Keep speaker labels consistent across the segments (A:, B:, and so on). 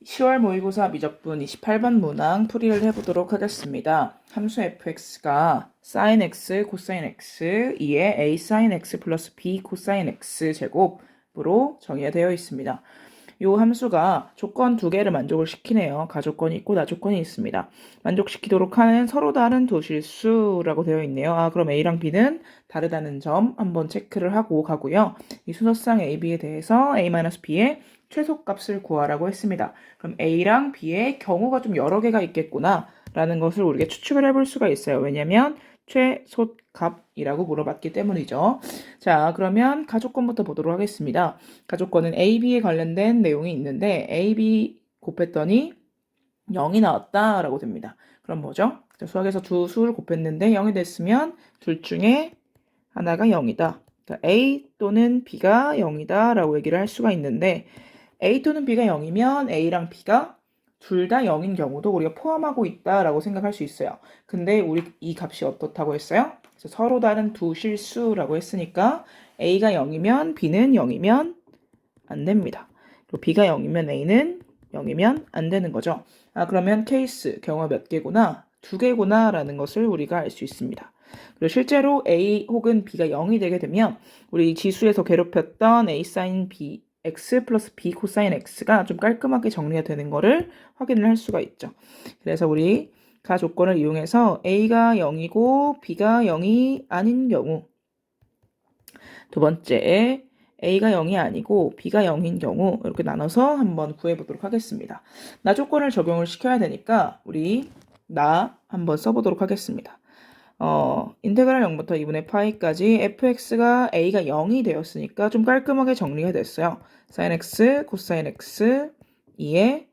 A: 10월 모의고사 미적분 28번 문항 풀이를 해보도록 하겠습니다. 함수 fx가 sin x, cosine x, 2의 a sin x 플러스 b cosine x 제곱으로 정의가 되어 있습니다. 이 함수가 조건 두 개를 만족을 시키네요. 가조건이 있고 나조건이 있습니다. 만족시키도록 하는 서로 다른 두 실수라고 되어 있네요. 그럼 a랑 b는 다르다는 점 한번 체크를 하고 가고요. 이 순서상 a, b에 대해서 a-b의 최소값을 구하라고 했습니다. 그럼 a랑 b의 경우가 좀 여러 개가 있겠구나 라는 것을 우리가 추측을 해볼 수가 있어요. 왜냐면 최소값이라고 물어봤기 때문이죠. 자, 그러면 가조건부터 보도록 하겠습니다. 가조건은 A, B에 관련된 내용이 있는데 A, B 곱했더니 0이 나왔다라고 됩니다. 그럼 뭐죠? 수학에서 두 수를 곱했는데 0이 됐으면 둘 중에 하나가 0이다. 그러니까 A 또는 B가 0이다 라고 얘기를 할 수가 있는데 A 또는 B가 0이면 A랑 B가 둘 다 0인 경우도 우리가 포함하고 있다라고 생각할 수 있어요. 근데 우리 이 값이 어떻다고 했어요? 그래서 서로 다른 두 실수라고 했으니까 A가 0이면 B는 0이면 안 됩니다. 그리고 B가 0이면 A는 0이면 안 되는 거죠. 그러면 케이스, 경우가 몇 개구나? 두 개구나 라는 것을 우리가 알 수 있습니다. 그리고 실제로 A 혹은 B가 0이 되게 되면 우리 지수에서 괴롭혔던 A sin B x 플러스 b 코사인 x가 좀 깔끔하게 정리가 되는 거를 확인을 할 수가 있죠. 그래서 우리 가 조건을 이용해서 a가 0이고 b가 0이 아닌 경우, 두 번째 a가 0이 아니고 b가 0인 경우 이렇게 나눠서 한번 구해보도록 하겠습니다. 나 조건을 적용을 시켜야 되니까 우리 나 한번 써보도록 하겠습니다. 인테그랄 0부터 2분의 파이까지 fx가 a가 0이 되었으니까 좀 깔끔하게 정리가 됐어요. sin x, cosine x, 2의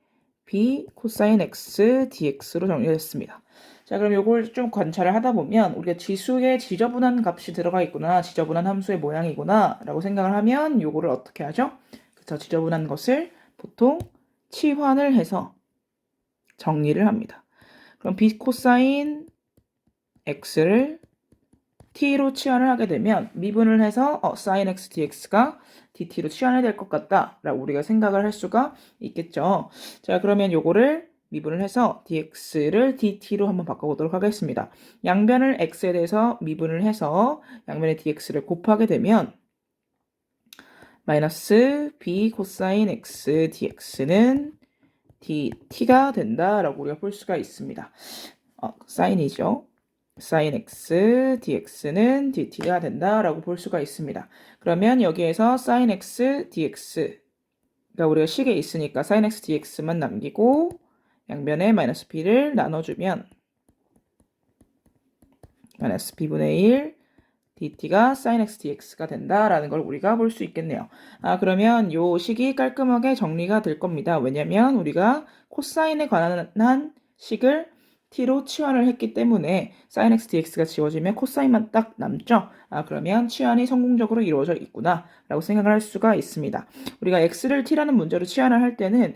A: b cosine x dx로 정리가 됐습니다. 자, 그럼 이걸 좀 관찰을 하다 보면 우리가 지수에 지저분한 값이 들어가 있구나, 지저분한 함수의 모양이구나 라고 생각을 하면 이거를 어떻게 하죠? 그쵸, 지저분한 것을 보통 치환을 해서 정리를 합니다. 그럼 b 코사인 x를 t로 치환을 하게 되면 미분을 해서 sin x dx가 dt로 치환이 될 것 같다 라고 우리가 생각을 할 수가 있겠죠. 자, 그러면 요거를 미분을 해서 dx를 dt로 한번 바꿔보도록 하겠습니다. 양변을 x에 대해서 미분을 해서 양변의 dx를 곱하게 되면 마이너스 b 코사인 x dx는 dt가 된다라고 우리가 볼 수가 있습니다. 사인이죠. sin x dx는 dt가 된다라고 볼 수가 있습니다. 그러면 여기에서 sin x dx가 우리가 식에 있으니까 sin x dx만 남기고 양변에 마이너스 b를 나눠주면 마이너스 b분의 1 dt가 sin x dx가 된다라는 걸 우리가 볼 수 있겠네요. 그러면 요 식이 깔끔하게 정리가 될 겁니다. 왜냐면 우리가 코사인에 관한 식을 t로 치환을 했기 때문에 sin x dx가 지워지면 코사인만 딱 남죠. 그러면 치환이 성공적으로 이루어져 있구나 라고 생각을 할 수가 있습니다. 우리가 x를 t라는 문제로 치환을 할 때는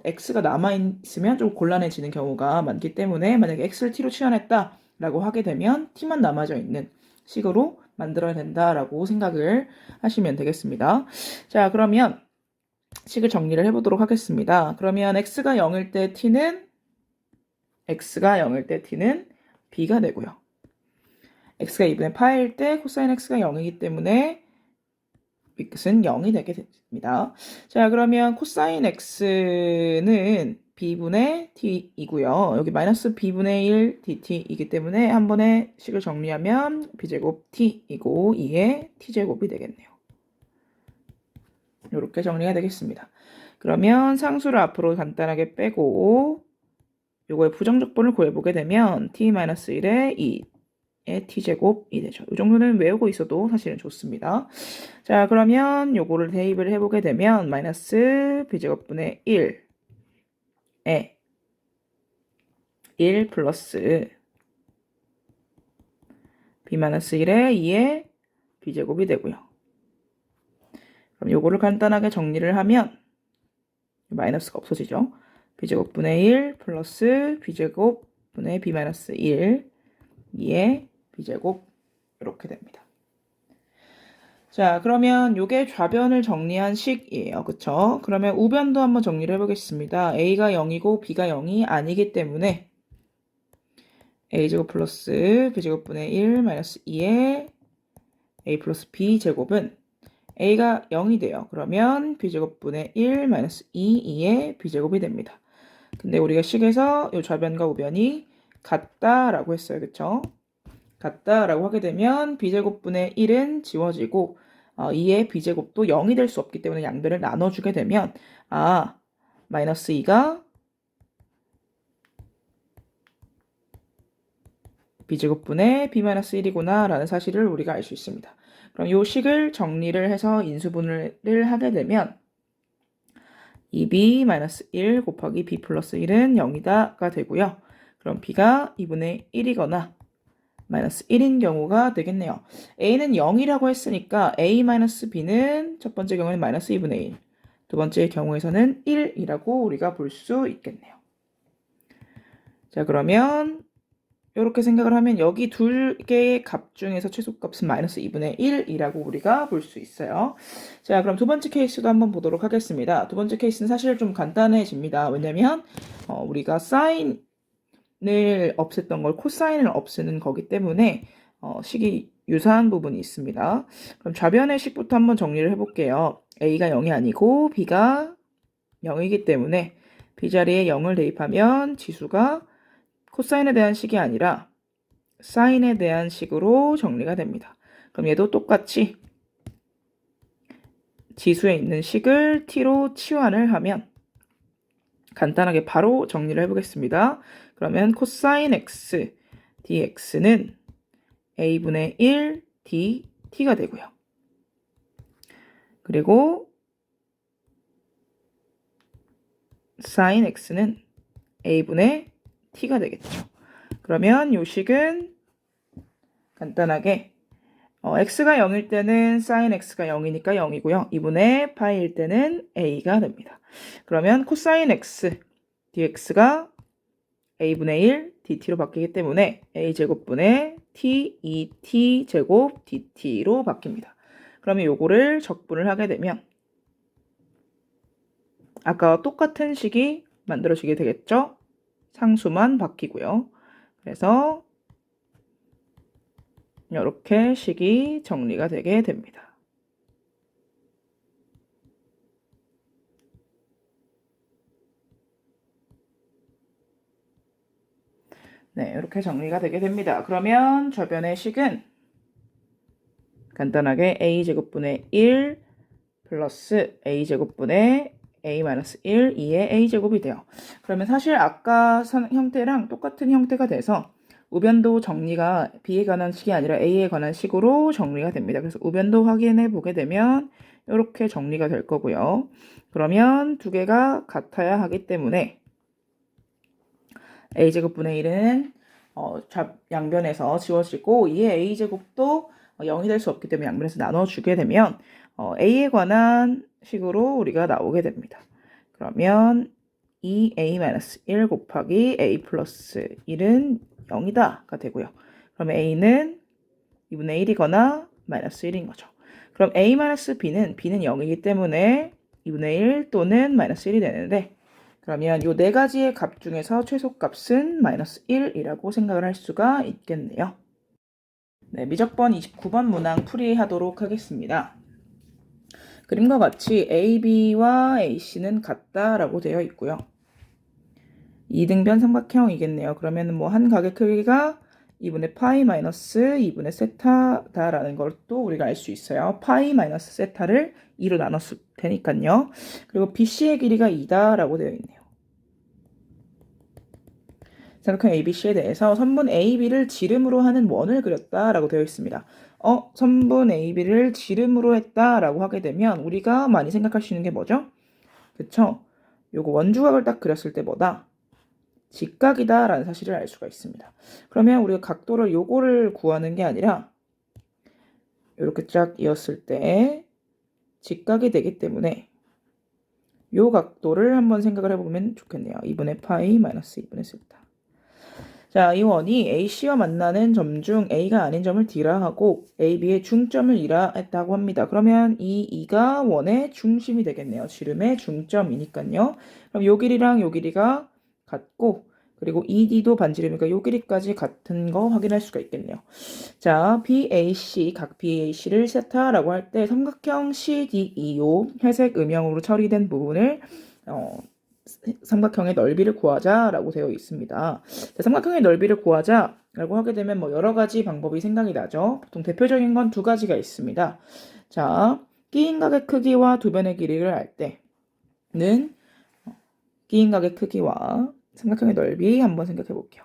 A: x가 남아있으면 좀 곤란해지는 경우가 많기 때문에 만약에 x를 t로 치환했다 라고 하게 되면 t만 남아져 있는 식으로 만들어야 된다라고 생각을 하시면 되겠습니다. 자, 그러면 식을 정리를 해보도록 하겠습니다. 그러면 x가 0일 때 t는 b가 되고요. x가 2분의 파일 때 코사인 x가 0이기 때문에 b 끝은 0이 되게 됩니다. 자, 그러면 코사인 x는 b분의 t이고요. 여기 마이너스 b분의 1 dt이기 때문에 한 번에 식을 정리하면 b제곱 t이고 2의 t제곱이 되겠네요. 이렇게 정리가 되겠습니다. 그러면 상수를 앞으로 간단하게 빼고 요거의 부정적분을 구해보게 되면 t-1의 2의 t제곱이 되죠. 이 정도는 외우고 있어도 사실은 좋습니다. 자, 그러면 요거를 대입을 해보게 되면 마이너스 b제곱분의 1에 1 플러스 b-1의 2의 b제곱이 되고요. 그럼 요거를 간단하게 정리를 하면 마이너스가 없어지죠. b제곱분의 1 플러스 b제곱분의 b-1 2의 b제곱 이렇게 됩니다. 자, 그러면 요게 좌변을 정리한 식이에요. 그쵸? 그러면 우변도 한번 정리를 해보겠습니다. a가 0이고 b가 0이 아니기 때문에 a제곱 플러스 b제곱분의 1 마이너스 2의 a 플러스 b제곱은 a가 0이 돼요. 그러면 b제곱분의 1 마이너스 2의 b제곱이 됩니다. 근데 우리가 식에서 이 좌변과 우변이 같다라고 했어요. 그쵸? 같다라고 하게 되면 b제곱분의 1은 지워지고 2의 b제곱도 0이 될 수 없기 때문에 양변을 나눠주게 되면 마이너스 2가 b제곱분의 b-1이구나 라는 사실을 우리가 알 수 있습니다. 그럼 이 식을 정리를 해서 인수분해를 하게 되면 2b-1 곱하기 b 플러스 1은 0이다가 되고요. 그럼 b가 2분의 1이거나 마이너스 1인 경우가 되겠네요. a는 0이라고 했으니까 a-b는 첫 번째 경우에는 마이너스 2분의 1, 두 번째 경우에서는 1이라고 우리가 볼 수 있겠네요. 자, 그러면 이렇게 생각을 하면 여기 두 개의 값 중에서 최소값은 마이너스 2분의 1이라고 우리가 볼 수 있어요. 자, 그럼 두 번째 케이스도 한번 보도록 하겠습니다. 두 번째 케이스는 사실 좀 간단해집니다. 왜냐면 우리가 사인을 없앴던 걸 코사인을 없애는 거기 때문에 식이 유사한 부분이 있습니다. 그럼 좌변의 식부터 한번 정리를 해볼게요. a가 0이 아니고 b가 0이기 때문에 b자리에 0을 대입하면 지수가 코사인에 대한 식이 아니라 사인에 대한 식으로 정리가 됩니다. 그럼 얘도 똑같이 지수에 있는 식을 t로 치환을 하면 간단하게 바로 정리를 해보겠습니다. 그러면 코사인 x dx는 a분의 1 dt가 되고요. 그리고 사인 x는 a분의 t가 되겠죠. 그러면 요 식은 간단하게 x가 0일 때는 sin x가 0이니까 0이고요. 2분의 파이일 때는 a가 됩니다. 그러면 코사인 x dx가 a분의 1 dt로 바뀌기 때문에 a제곱분의 t 2t 제곱 dt로 바뀝니다. 그러면 요거를 적분을 하게 되면 아까와 똑같은 식이 만들어지게 되겠죠? 상수만 바뀌고요. 그래서 이렇게 식이 정리가 되게 됩니다. 네, 이렇게 정리가 되게 됩니다. 그러면 저변의 식은 간단하게 a제곱분의 1 플러스 a제곱분의 a-1 2의 a제곱이 돼요. 그러면 사실 아까 형태랑 똑같은 형태가 돼서 우변도 정리가 b에 관한 식이 아니라 a에 관한 식으로 정리가 됩니다. 그래서 우변도 확인해 보게 되면 이렇게 정리가 될 거고요. 그러면 두 개가 같아야 하기 때문에 a제곱분의 1은 양변에서 지워지고 2의 a제곱도 0이 될 수 없기 때문에 양변에서 나눠주게 되면 a에 관한 식으로 우리가 나오게 됩니다. 그러면 2a-1 곱하기 a 플러스 1은 0이다가 되고요. 그러면 a는 2분의 1이거나 마이너스 1인 거죠. 그럼 a-b는 0이기 때문에 2분의 1 또는 마이너스 1이 되는데 그러면 이 네 가지의 값 중에서 최소값은 마이너스 1이라고 생각을 할 수가 있겠네요. 네, 미적번 29번 문항 풀이하도록 하겠습니다. 그림과 같이 AB와 AC는 같다라고 되어 있고요. 이등변 삼각형이겠네요. 그러면 뭐 한 각의 크기가 2분의 파이 마이너스 2분의 세타다라는 걸 또 우리가 알 수 있어요. 파이 마이너스 세타를 2로 나눴을 테니까요. 그리고 BC의 길이가 2다라고 되어 있네요. 삼각형 ABC에 대해서 선분 AB를 지름으로 하는 원을 그렸다라고 되어 있습니다. 선분 AB를 지름으로 했다라고 하게 되면 우리가 많이 생각할 수 있는 게 뭐죠? 그쵸? 요거 원주각을 딱 그렸을 때 뭐다? 직각이다라는 사실을 알 수가 있습니다. 그러면 우리가 각도를 요거를 구하는 게 아니라 이렇게 쫙 이었을 때 직각이 되기 때문에 요 각도를 한번 생각을 해보면 좋겠네요. 2분의 파이 마이너스 2분의 세타. 자, 이 원이 AC와 만나는 점 중 A가 아닌 점을 D라 하고 A, B의 중점을 E라 했다고 합니다. 그러면 이 E가 원의 중심이 되겠네요. 지름의 중점이니까요. 그럼 요 길이랑 요 길이가 같고 그리고 ED도 반지름이니까 요 길이까지 같은 거 확인할 수가 있겠네요. 자, BAC, 각 BAC를 세타라고 할 때 삼각형 CDE 요 회색 음영으로 처리된 부분을 삼각형의 넓이를 구하자라고 되어 있습니다. 자, 삼각형의 넓이를 구하자라고 하게 되면 뭐 여러 가지 방법이 생각이 나죠. 보통 대표적인 건 두 가지가 있습니다. 자, 끼인각의 크기와 두 변의 길이를 알 때는 끼인각의 크기와 삼각형의 넓이 한번 생각해 볼게요.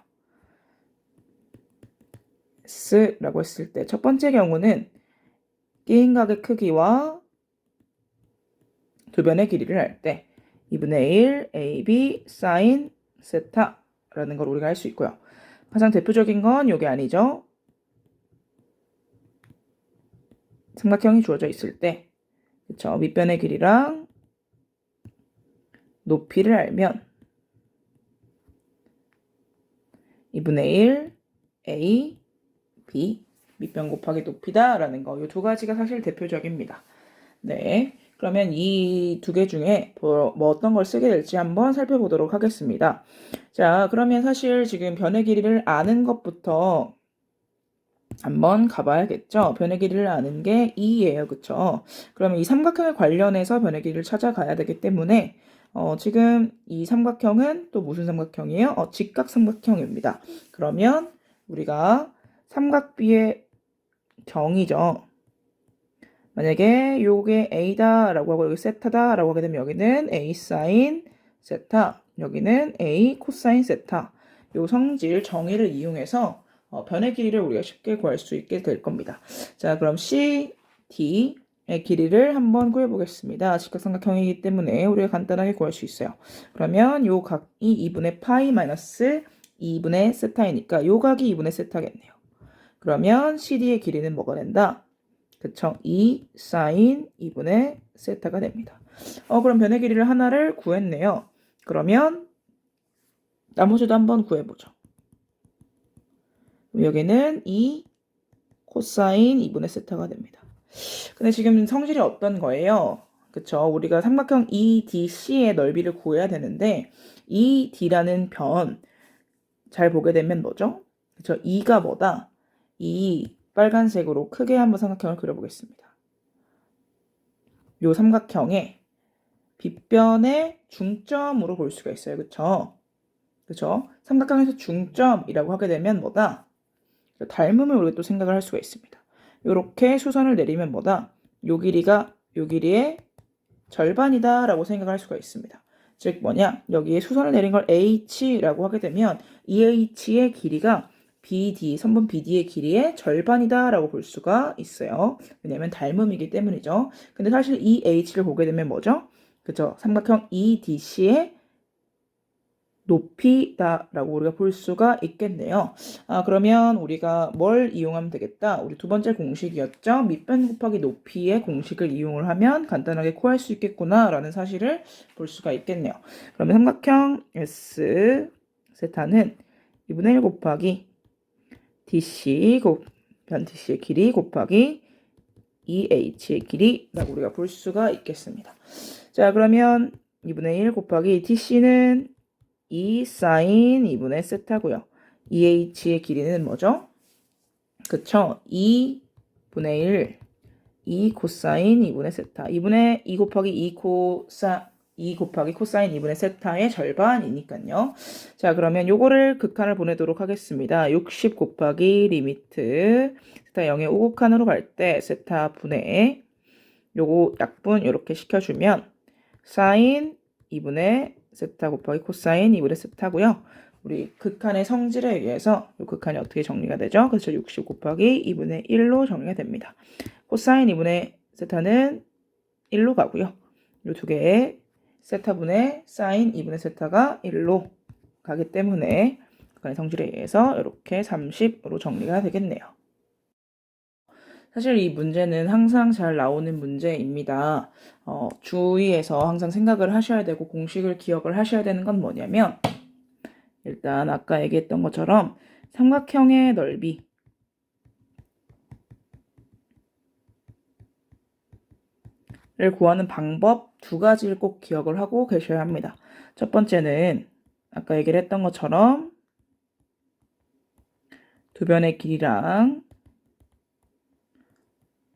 A: S라고 했을 때 첫 번째 경우는 끼인각의 크기와 두 변의 길이를 알 때 2분의 1 AB sin 세타라는 걸 우리가 할 수 있고요. 가장 대표적인 건 이게 아니죠. 삼각형이 주어져 있을 때 그쵸? 밑변의 길이랑 높이를 알면 2분의 1 A, B 밑변 곱하기 높이다 라는 거 이 두 가지가 사실 대표적입니다. 네, 그러면 이 두 개 중에 뭐 어떤 걸 쓰게 될지 한번 살펴보도록 하겠습니다. 자, 그러면 사실 지금 변의 길이를 아는 것부터 한번 가봐야겠죠. 변의 길이를 아는 게 2예요. 그쵸? 그러면 이 삼각형에 관련해서 변의 길이를 찾아가야 되기 때문에 지금 이 삼각형은 또 무슨 삼각형이에요? 직각삼각형입니다. 그러면 우리가 삼각비의 정의죠. 만약에 요게 A다라고 하고 여기 세타다라고 하게 되면 여기는 A 사인 세타, 여기는 A 코사인 세타. 요 성질 정의를 이용해서 변의 길이를 우리가 쉽게 구할 수 있게 될 겁니다. 자, 그럼 CD의 길이를 한번 구해보겠습니다. 직각삼각형이기 때문에 우리가 간단하게 구할 수 있어요. 그러면 요 각이 2분의 파이 마이너스 2분의 세타이니까 요 각이 2분의 세타겠네요. 그러면 CD의 길이는 뭐가 된다? 그쵸? 2 사인 2분의 세타가 됩니다. 그럼 변의 길이를 하나를 구했네요. 그러면 나머지도 한번 구해보죠. 여기는 2 코사인 2분의 세타가 됩니다. 근데 지금 성질이 어떤 거예요? 그쵸? 우리가 삼각형 EDC의 넓이를 구해야 되는데 ED라는 변 잘 보게 되면 뭐죠? 그쵸? E가 뭐다? 이 빨간색으로 크게 한번 삼각형을 그려보겠습니다. 요 삼각형의 빗변의 중점으로 볼 수가 있어요. 그쵸? 그쵸? 삼각형에서 중점이라고 하게 되면 뭐다? 닮음을 우리가 또 생각을 할 수가 있습니다. 요렇게 수선을 내리면 뭐다? 요 길이가 요 길이의 절반이다 라고 생각할 수가 있습니다. 즉 뭐냐? 여기에 수선을 내린 걸 H라고 하게 되면 이 H의 길이가 BD, 선분 BD의 길이의 절반이다 라고 볼 수가 있어요. 왜냐면 닮음이기 때문이죠. 근데 사실 이 H를 보게 되면 뭐죠? 그죠? 삼각형 EDC의 높이다라고 우리가 볼 수가 있겠네요. 그러면 우리가 뭘 이용하면 되겠다? 우리 두 번째 공식이었죠? 밑변 곱하기 높이의 공식을 이용을 하면 간단하게 구할 수 있겠구나라는 사실을 볼 수가 있겠네요. 그러면 삼각형 S 세타는 2분의 1 곱하기 DC 변 DC의 길이 곱하기 2H의 길이라고 우리가 볼 수가 있겠습니다. 자, 그러면 2분의 1 곱하기 DC는 2 사인 2분의 세타고요. 2H의 길이는 뭐죠? 그쵸? 2분의 1, 2 코사인 2분의 세타. 2분의 2 곱하기 2 곱하기 코사인 2분의 세타의 절반이니까요. 자, 그러면 요거를 극한을 보내도록 하겠습니다. 60 곱하기 리미트 세타 0의 5 극한으로 갈 때 세타 분의 요거 약분 이렇게 시켜주면 사인 2분의 세타 곱하기 코사인 2분의 세타고요. 우리 극한의 성질에 의해서 이 극한이 어떻게 정리가 되죠? 그래서 60 곱하기 2분의 1로 정리가 됩니다. 코사인 2분의 세타는 1로 가고요. 이 두 개의 세타분의 사인 2분의 세타가 1로 가기 때문에 극한의 성질에 의해서 이렇게 30으로 정리가 되겠네요. 사실 이 문제는 항상 잘 나오는 문제입니다. 주의해서 항상 생각을 하셔야 되고 공식을 기억을 하셔야 되는 건 뭐냐면 일단 아까 얘기했던 것처럼 삼각형의 넓이를 구하는 방법 두 가지를 꼭 기억을 하고 계셔야 합니다. 첫 번째는 아까 얘기를 했던 것처럼 두 변의 길이랑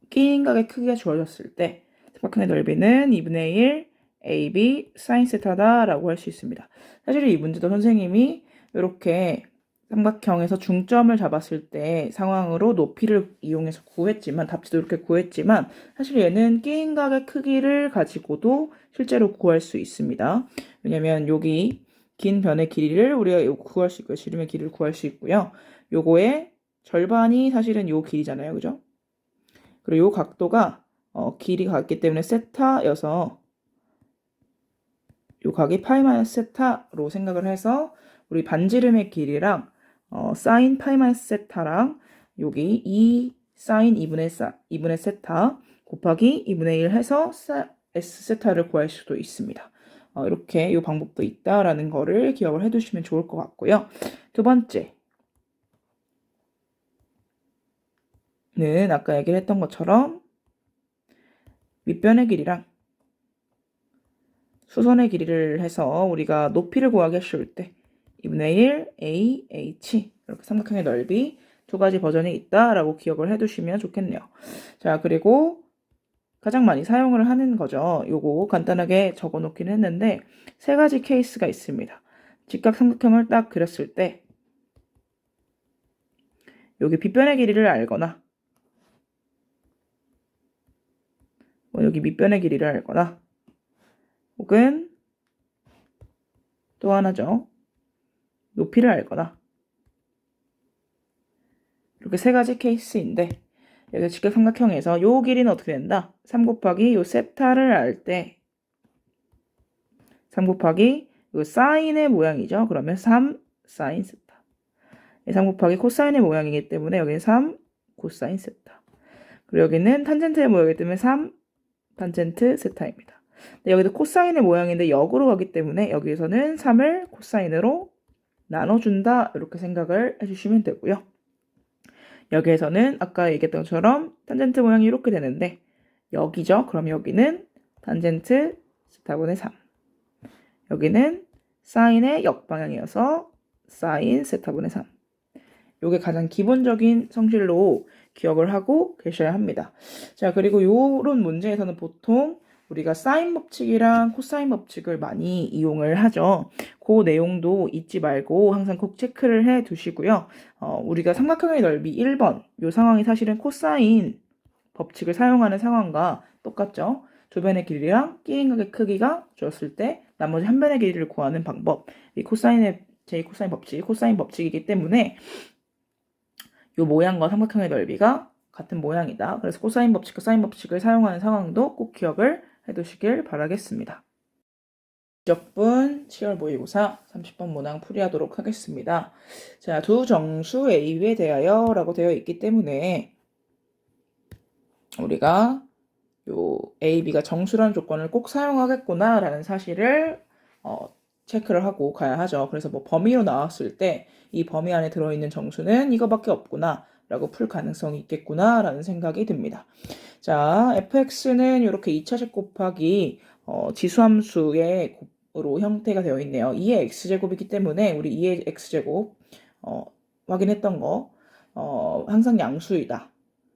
A: 끼인각의 크기가 주어졌을 때 삼각형의 넓이는 2분의 1 AB 사인 세타다라고 할 수 있습니다. 사실 이 문제도 선생님이 이렇게 삼각형에서 중점을 잡았을 때 상황으로 높이를 이용해서 구했지만 답지도 이렇게 구했지만 사실 얘는 끼인각의 크기를 가지고도 실제로 구할 수 있습니다. 왜냐면 여기 긴 변의 길이를 우리가 구할 수 있고요. 지름의 길이를 구할 수 있고요. 요거의 절반이 사실은 요 길이잖아요. 그죠? 그리고 요 각도가 길이가 같기 때문에 세타여서 요 각이 파이 마이너스 세타로 생각을 해서 우리 반지름의 길이랑 사인 파이 마이너스 세타랑 여기 2 사인 2분의 세타 곱하기 2분의 1 해서 S 세타를 구할 수도 있습니다. 이렇게 이 방법도 있다라는 거를 기억을 해두시면 좋을 것 같고요. 두 번째는 아까 얘기를 했던 것처럼 밑변의 길이랑 수선의 길이를 해서 우리가 높이를 구하기 쉬울 때 2분의 1 A, H 이렇게 삼각형의 넓이 두 가지 버전이 있다라고 기억을 해두시면 좋겠네요. 자, 그리고 가장 많이 사용을 하는 거죠. 요거 간단하게 적어놓긴 했는데 세 가지 케이스가 있습니다. 직각 삼각형을 딱 그렸을 때 여기 빗변의 길이를 알거나 여기 밑변의 길이를 알거나 혹은 또 하나죠. 높이를 알거나 이렇게 세 가지 케이스인데 여기 직각 삼각형에서 요 길이는 어떻게 된다? 3 곱하기 요 세타를 알 때 3 곱하기 요 사인의 모양이죠. 그러면 3 사인 세타 3 곱하기 코사인의 모양이기 때문에 여기는 3 코사인 세타 그리고 여기는 탄젠트의 모양이기 때문에 3 탄젠트 세타입니다. 여기도 코사인의 모양인데 역으로 가기 때문에 여기에서는 3을 코사인으로 나눠준다 이렇게 생각을 해주시면 되고요. 여기에서는 아까 얘기했던 것처럼 탄젠트 모양이 이렇게 되는데 여기죠. 그럼 여기는 탄젠트 세타분의 3 여기는 사인의 역방향이어서 사인 세타분의 3 요게 가장 기본적인 성질로 기억을 하고 계셔야 합니다. 자, 그리고 요런 문제에서는 보통 우리가 사인 법칙이랑 코사인 법칙을 많이 이용을 하죠. 그 내용도 잊지 말고 항상 꼭 체크를 해 두시고요. 우리가 삼각형의 넓이 1번 요 상황이 사실은 코사인 법칙을 사용하는 상황과 똑같죠. 두 변의 길이랑 끼인각의 크기가 주었을 때 나머지 한 변의 길이를 구하는 방법 이 코사인의 제 코사인 법칙, 코사인 법칙이기 때문에 이 모양과 삼각형의 넓이가 같은 모양이다. 그래서 코사인 법칙과 사인 법칙을 사용하는 상황도 꼭 기억을 해두시길 바라겠습니다. 지적분 7월 모의고사 30번 문항 풀이하도록 하겠습니다. 자, 두 정수 A에 대하여 라고 되어 있기 때문에 우리가 요 A, B가 정수라는 조건을 꼭 사용하겠구나 라는 사실을 체크를 하고 가야 하죠. 그래서 뭐 범위로 나왔을 때 이 범위 안에 들어있는 정수는 이거밖에 없구나 라고 풀 가능성이 있겠구나 라는 생각이 듭니다. 자, fx는 이렇게 2차식 곱하기 지수함수의 곱으로 형태가 되어 있네요. 2의 x제곱이기 때문에 우리 2의 x제곱 확인했던 거 항상 양수이다.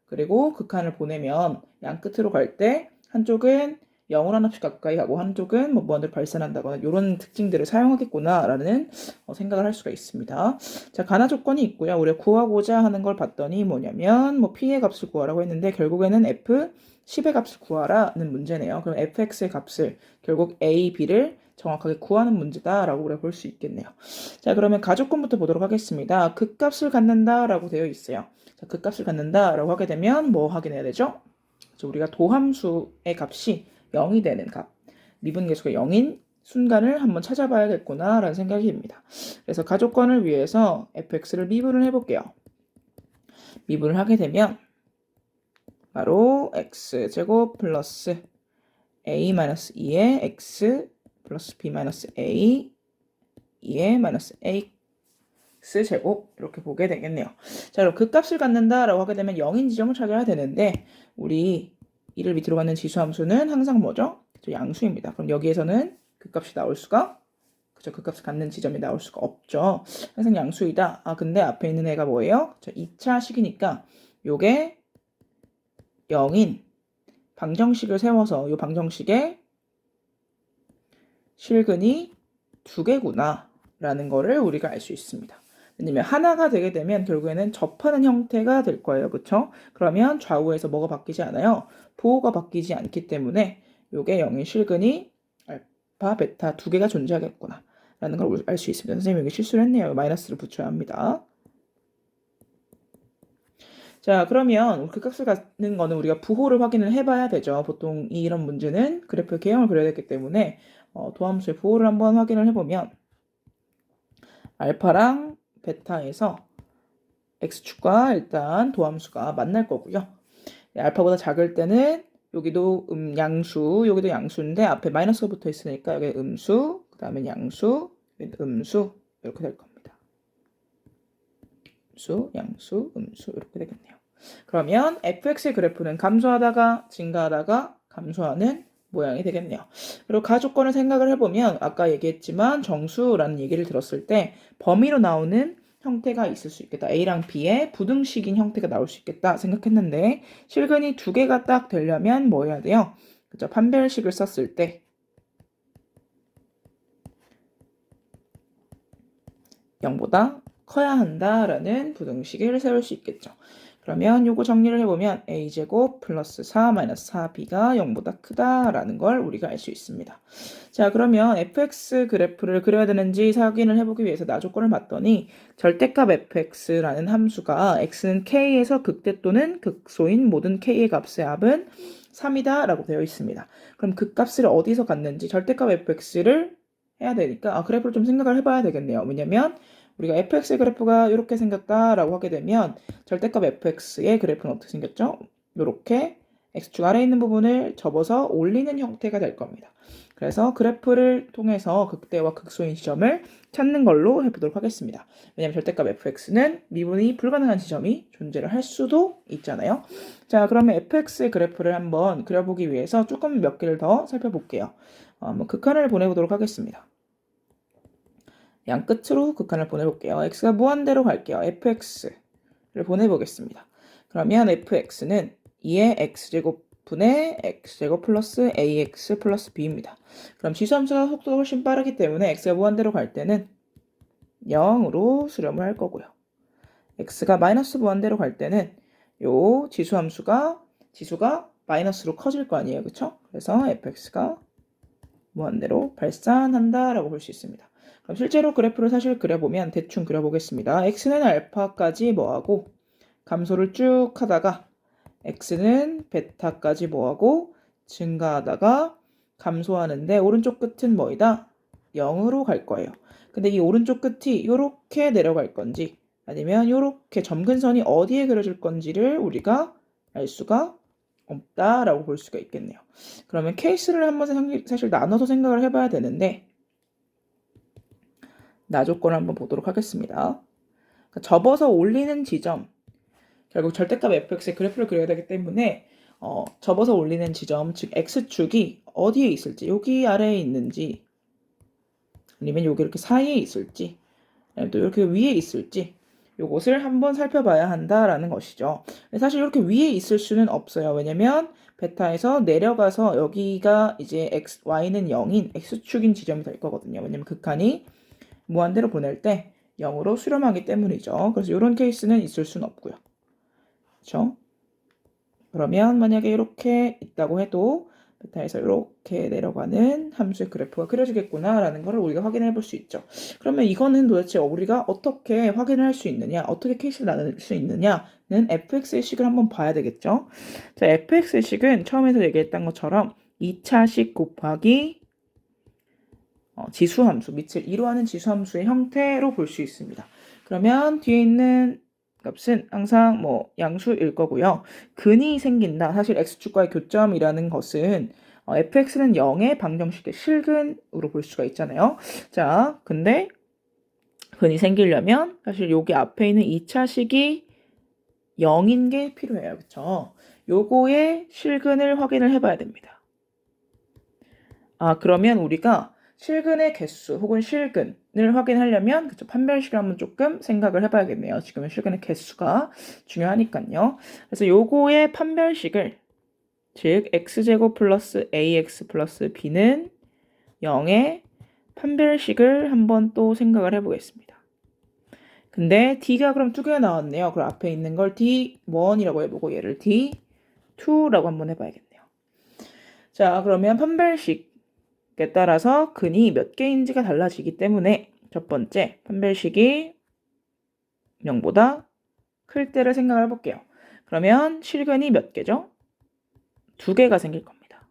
A: 그리고 극한을 보내면 양 끝으로 갈 때 한쪽은 0을 하나씩 가까이 하고 한쪽은 뭐 무한대로 발산한다거나 이런 특징들을 사용하겠구나라는 생각을 할 수가 있습니다. 자, 가나 조건이 있고요. 우리가 구하고자 하는 걸 봤더니 뭐냐면 뭐 p의 값을 구하라고 했는데 결국에는 f 10의 값을 구하라는 문제네요. 그럼 fx의 값을 결국 a, b를 정확하게 구하는 문제다라고 우리가 볼 수 있겠네요. 자, 그러면 가조건부터 보도록 하겠습니다. 극값을 갖는다라고 되어 있어요. 자, 극값을 갖는다라고 하게 되면 뭐 확인해야 되죠? 그래서 우리가 도함수의 값이 0이 되는 값, 미분계수가 0인 순간을 한번 찾아봐야겠구나 라는 생각이 듭니다. 그래서 가조건을 위해서 fx를 미분을 해볼게요. 미분을 하게 되면 바로 x제곱 플러스 a-2의 x 플러스 b-a 2의 마이너스 a x제곱 이렇게 보게 되겠네요. 자, 그럼 극값을 갖는다라고 하게 되면 0인 지점을 찾아야 되는데 우리 이를 밑으로 갖는 지수함수는 항상 뭐죠? 양수입니다. 그럼 여기에서는 극값이 나올 수가 그죠? 극값을 갖는 지점이 나올 수가 없죠. 항상 양수이다. 아, 근데 앞에 있는 애가 뭐예요? 자, 2차 식이니까 요게 0인 방정식을 세워서 요 방정식에 실근이 2개구나 라는 거를 우리가 알 수 있습니다. 왜냐면 하나가 되게 되면 결국에는 접하는 형태가 될 거예요. 그쵸? 그러면 좌우에서 뭐가 바뀌지 않아요? 부호가 바뀌지 않기 때문에 요게 0인 실근이 알파, 베타 2개가 존재하겠구나 라는 걸 알 수 있습니다. 선생님이 여기 실수를 했네요. 마이너스를 붙여야 합니다. 자, 그러면 극값을 갖는 거는 우리가 부호를 확인을 해봐야 되죠. 보통 이런 문제는 그래프 개형을 그려야 되기 때문에 도함수의 부호를 한번 확인을 해보면 알파랑 베타에서 x축과 일단 도함수가 만날 거고요. 알파보다 작을 때는 여기도 양수, 여기도 양수인데 앞에 마이너스가 붙어 있으니까 여기 음수, 그 다음에 양수, 음수 이렇게 될 겁니다. 음수, 양수, 음수 이렇게 되겠네요. 그러면 fx의 그래프는 감소하다가 증가하다가 감소하는 모양이 되겠네요. 그리고 가조건을 생각을 해보면 아까 얘기했지만 정수라는 얘기를 들었을 때 범위로 나오는 형태가 있을 수 있겠다. A랑 B의 부등식인 형태가 나올 수 있겠다 생각했는데 실근이 2개가 딱 되려면 뭐 해야 돼요? 그죠? 판별식을 썼을 때 0보다 커야 한다라는 부등식을 세울 수 있겠죠. 그러면 요거 정리를 해보면 a제곱 플러스 4 마이너스 4b가 0보다 크다라는 걸 우리가 알 수 있습니다. 자, 그러면 fx 그래프를 그려야 되는지 확인을 해보기 위해서 나조건을 봤더니 절대값 fx라는 함수가 x는 k에서 극대 또는 극소인 모든 k의 값의 합은 3이다 라고 되어 있습니다. 그럼 그 값을 어디서 갖는지 절대값 fx를 해야 되니까 그래프를 좀 생각을 해봐야 되겠네요. 왜냐면 우리가 fx의 그래프가 이렇게 생겼다라고 하게 되면 절대값 fx의 그래프는 어떻게 생겼죠? 이렇게 x축 아래에 있는 부분을 접어서 올리는 형태가 될 겁니다. 그래서 그래프를 통해서 극대와 극소인 지점을 찾는 걸로 해보도록 하겠습니다. 왜냐하면 절대값 fx는 미분이 불가능한 지점이 존재를 할 수도 있잖아요. 자, 그러면 fx의 그래프를 한번 그려보기 위해서 조금 몇 개를 더 살펴볼게요. 한번 극한을 보내보도록 하겠습니다. 양 끝으로 극한을 보내볼게요. x가 무한대로 갈게요. fx를 보내보겠습니다. 그러면 fx는 2의 x제곱분의 x제곱 플러스 ax 플러스 b입니다. 그럼 지수함수가 속도가 훨씬 빠르기 때문에 x가 무한대로 갈 때는 0으로 수렴을 할 거고요. x가 마이너스 무한대로 갈 때는 요 지수가 마이너스로 커질 거 아니에요. 그쵸? 그래서 fx가 무한대로 발산한다라고 볼 수 있습니다. 그럼 실제로 그래프를 사실 그려보면 대충 그려보겠습니다. x는 알파까지 뭐하고 감소를 쭉 하다가 x는 베타까지 뭐하고 증가하다가 감소하는데 오른쪽 끝은 뭐이다? 0으로 갈 거예요. 근데 이 오른쪽 끝이 이렇게 내려갈 건지 아니면 이렇게 점근선이 어디에 그려질 건지를 우리가 알 수가 없다라고 볼 수가 있겠네요. 그러면 케이스를 한번 사실 나눠서 생각을 해봐야 되는데 나조건을 한번 보도록 하겠습니다. 그러니까 접어서 올리는 지점 결국 절대값 fx의 그래프를 그려야 되기 때문에 접어서 올리는 지점 즉 x축이 어디에 있을지 여기 아래에 있는지 아니면 여기 이렇게 사이에 있을지 아니면 또 이렇게 위에 있을지 요것을 한번 살펴봐야 한다라는 것이죠. 사실 이렇게 위에 있을 수는 없어요. 왜냐면 베타에서 내려가서 여기가 이제 y는 0인 x축인 지점이 될 거거든요. 왜냐면 극한이 무한대로 보낼 때 0으로 수렴하기 때문이죠. 그래서 이런 케이스는 있을 수는 없고요. 그렇죠? 그러면 만약에 이렇게 있다고 해도 베타에서 이렇게 내려가는 함수의 그래프가 그려지겠구나라는 것을 우리가 확인해 볼 수 있죠. 그러면 이거는 도대체 우리가 어떻게 확인을 할 수 있느냐, 어떻게 케이스를 나눌 수 있느냐는 fx의 식을 한번 봐야 되겠죠. 자, fx의 식은 처음에서 얘기했던 것처럼 2차 식 곱하기 지수함수, 밑을 이루하는 지수함수의 형태로 볼 수 있습니다. 그러면 뒤에 있는 값은 항상 양수일 거고요. 근이 생긴다. 사실 x축과의 교점이라는 것은 fx는 0의 방정식의 실근으로 볼 수가 있잖아요. 자, 근데 근이 생기려면 사실 여기 앞에 있는 2차식이 0인 게 필요해요. 그쵸? 요거의 실근을 확인을 해봐야 됩니다. 그러면 우리가 실근의 개수 혹은 실근을 확인하려면 그쵸? 판별식을 한번 조금 생각을 해봐야겠네요. 지금은 실근의 개수가 중요하니까요. 그래서 요거의 판별식을 즉 x제곱 플러스 ax 플러스 b는 0의 판별식을 한번 또 생각을 해보겠습니다. 근데 d가 그럼 두 개가 나왔네요. 그럼 앞에 있는 걸 d1이라고 해보고 얘를 d2라고 한번 해봐야겠네요. 자, 그러면 판별식에 따라서 근이 몇 개인지가 달라지기 때문에 첫 번째 판별식이 0보다 클 때를 생각을 해볼게요. 그러면 실근이 몇 개죠? 두 개가 생길 겁니다.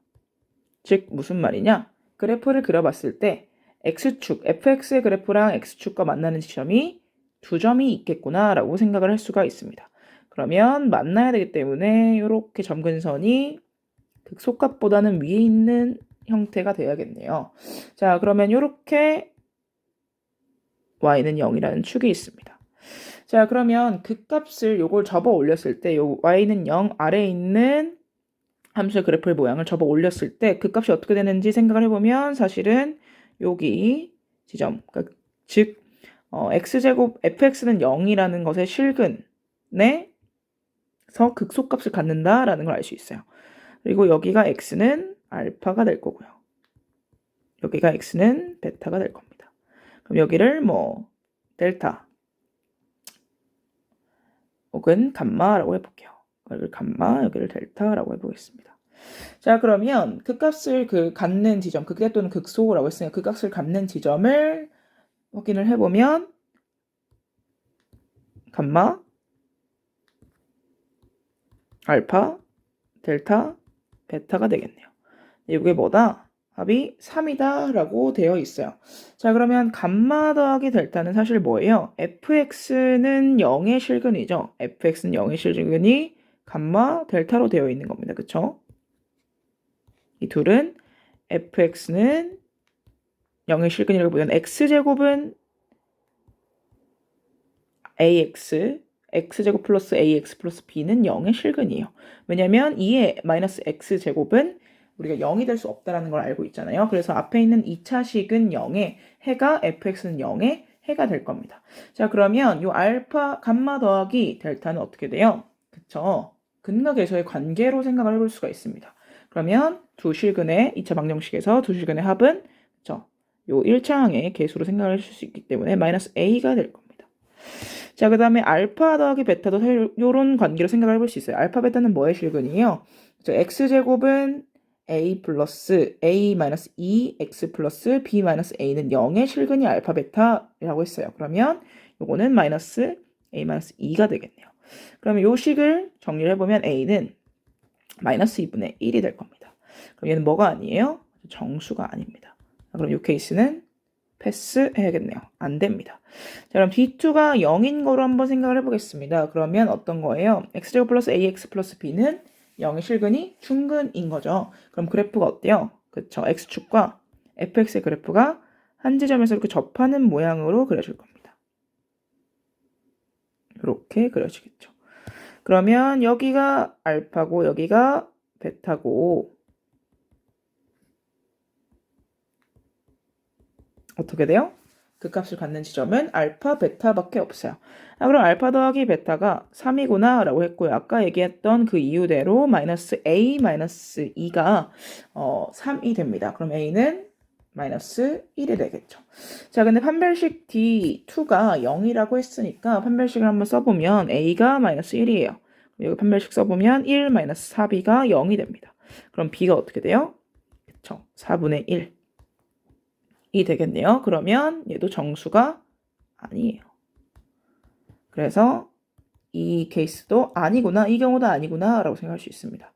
A: 즉 무슨 말이냐? 그래프를 그려봤을 때 x축, fx의 그래프랑 x축과 만나는 지점이 두 점이 있겠구나 라고 생각을 할 수가 있습니다. 그러면 만나야 되기 때문에 이렇게 점근선이 극소값보다는 위에 있는 형태가 되어야겠네요. 자, 그러면 이렇게 y는 0이라는 축이 있습니다. 자, 그러면 극값을 요걸 접어 올렸을 때 요 y는 0 아래에 있는 함수의 그래프의 모양을 접어 올렸을 때 그 값이 어떻게 되는지 생각을 해보면 사실은 여기 지점, 그러니까 즉 x제곱 fx는 0이라는 것의 실근에서 극소값을 갖는다라는 걸 알 수 있어요. 그리고 여기가 x는 알파가 될 거고요. 여기가 x는 베타가 될 겁니다. 그럼 여기를 뭐 델타 혹은 감마라고 해볼게요. 여기를 감마, 여기를 델타라고 해보겠습니다. 자, 그러면 극값을 갖는 지점, 극대 또는 극소라고 했으니까 극값을 갖는 지점을 확인을 해보면 감마, 알파, 델타, 베타가 되겠네요. 이게 뭐다? 합이 3이다 라고 되어 있어요. 자, 그러면 감마 더하기 델타는 사실 뭐예요? fx는 0의 실근이죠. fx는 0의 실근이 감마 델타로 되어 있는 겁니다. 그쵸? 이 둘은 fx는 0의 실근이라고 보면 x제곱은 x제곱 플러스 ax 플러스 b는 0의 실근이에요. 왜냐면 2의 마이너스 x제곱은 우리가 0이 될 수 없다는 걸 알고 있잖아요. 그래서 앞에 있는 2차식은 0의 해가 fx는 0의 해가 될 겁니다. 자, 그러면 이 알파 감마 더하기 델타는 어떻게 돼요? 그쵸? 근과 계수의 관계로 생각을 해볼 수가 있습니다. 그러면 두 실근의 2차 방정식에서 두 실근의 합은 그쵸? 요 1차항의 계수로 생각을 해줄 수 있기 때문에 마이너스 a가 될 겁니다. 자, 그 다음에 알파 더하기 베타도 이런 관계로 생각을 해볼 수 있어요. 알파 베타는 뭐의 실근이에요? x제곱은 a 플러스 a 마이너스 2x 플러스 b 마이너스 a는 0의 실근이 알파 베타라고 했어요. 그러면 요거는 마이너스 a 마이너스 2가 되겠네요. 그러면 요 식을 정리를 해보면 a는 마이너스 2분의 1이 될 겁니다. 그럼 얘는 뭐가 아니에요? 정수가 아닙니다. 그럼 이 케이스는 패스해야겠네요. 안 됩니다. 자, 그럼 D2가 0인 거로 한번 생각을 해보겠습니다. 그러면 어떤 거예요? x제곱 플러스 ax 플러스 b는 0의 실근이 중근인 거죠. 그럼 그래프가 어때요? 그쵸? x축과 fx의 그래프가 한 지점에서 이렇게 접하는 모양으로 그려질 겁니다. 이렇게 그려지겠죠. 그러면 여기가 알파고 여기가 베타고 어떻게 돼요? 그 값을 갖는 지점은 알파, 베타밖에 없어요. 그럼 알파 더하기 베타가 3이구나 라고 했고요. 아까 얘기했던 그 이유대로 마이너스 a 마이너스 2가 3이 됩니다. 그럼 a는 마이너스 1이 되겠죠. 자, 근데 판별식 D2가 0이라고 했으니까 판별식을 한번 써보면 a가 마이너스 1이에요. 여기 판별식 써보면 1 마이너스 4b가 0이 됩니다. 그럼 b가 어떻게 돼요? 그쵸. 4분의 1. 이 되겠네요. 그러면 얘도 정수가 아니에요. 그래서 이 케이스도 아니구나, 이 경우도 아니구나 라고 생각할 수 있습니다.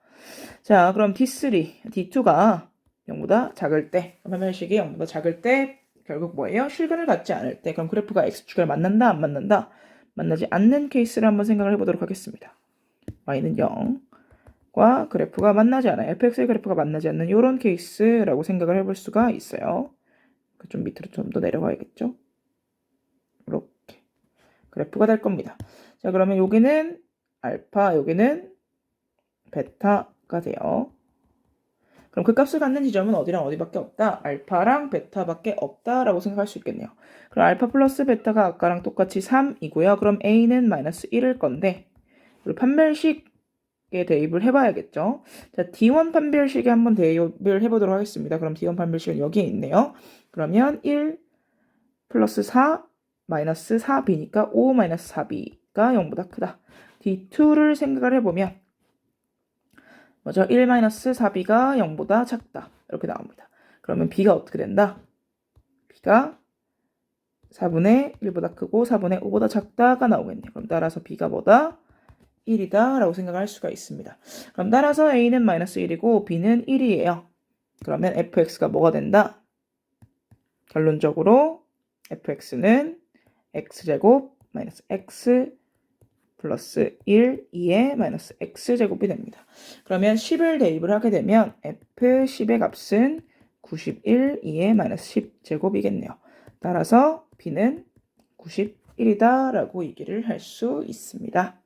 A: 자, 그럼 D3, D2가 0보다 작을 때, 판별식이 0보다 작을 때 결국 뭐예요? 실근을 갖지 않을 때, 그럼 그래프가 X축을 만난다, 안 만난다? 만나지 않는 케이스를 한번 생각을 해보도록 하겠습니다. Y는 0과 그래프가 만나지 않아요. fx의 그래프가 만나지 않는 이런 케이스라고 생각을 해볼 수가 있어요. 좀 밑으로 좀 더 내려가야겠죠? 이렇게 그래프가 될 겁니다. 자, 그러면 여기는 알파, 여기는 베타가 돼요. 그럼 그 값을 갖는 지점은 어디랑 어디밖에 없다? 알파랑 베타밖에 없다라고 생각할 수 있겠네요. 그럼 알파 플러스 베타가 아까랑 똑같이 3이고요. 그럼 A는 마이너스 1일 건데 그리고 판별식에 대입을 해봐야겠죠. 자, D1 판별식에 한번 대입을 해보도록 하겠습니다. 그럼 D1 판별식은 여기에 있네요. 그러면 1 플러스 4 마이너스 4b니까 5 마이너스 4b가 0보다 크다. D2를 생각을 해보면 먼저 1 마이너스 4b가 0보다 작다. 이렇게 나옵니다. 그러면 b가 어떻게 된다? b가 4분의 1보다 크고 4분의 5보다 작다가 나오겠네요. 그럼 따라서 b가 뭐다? 1이다 라고 생각할 수가 있습니다. 그럼 따라서 a는 마이너스 1이고 b는 1이에요. 그러면 fx가 뭐가 된다? 결론적으로 fx는 x제곱 마이너스 x 플러스 1, 2의 마이너스 x제곱이 됩니다. 그러면 10을 대입을 하게 되면 f10의 값은 91, 2의 마이너스 10제곱이겠네요. 따라서 b는 91이다 라고 얘기를 할 수 있습니다.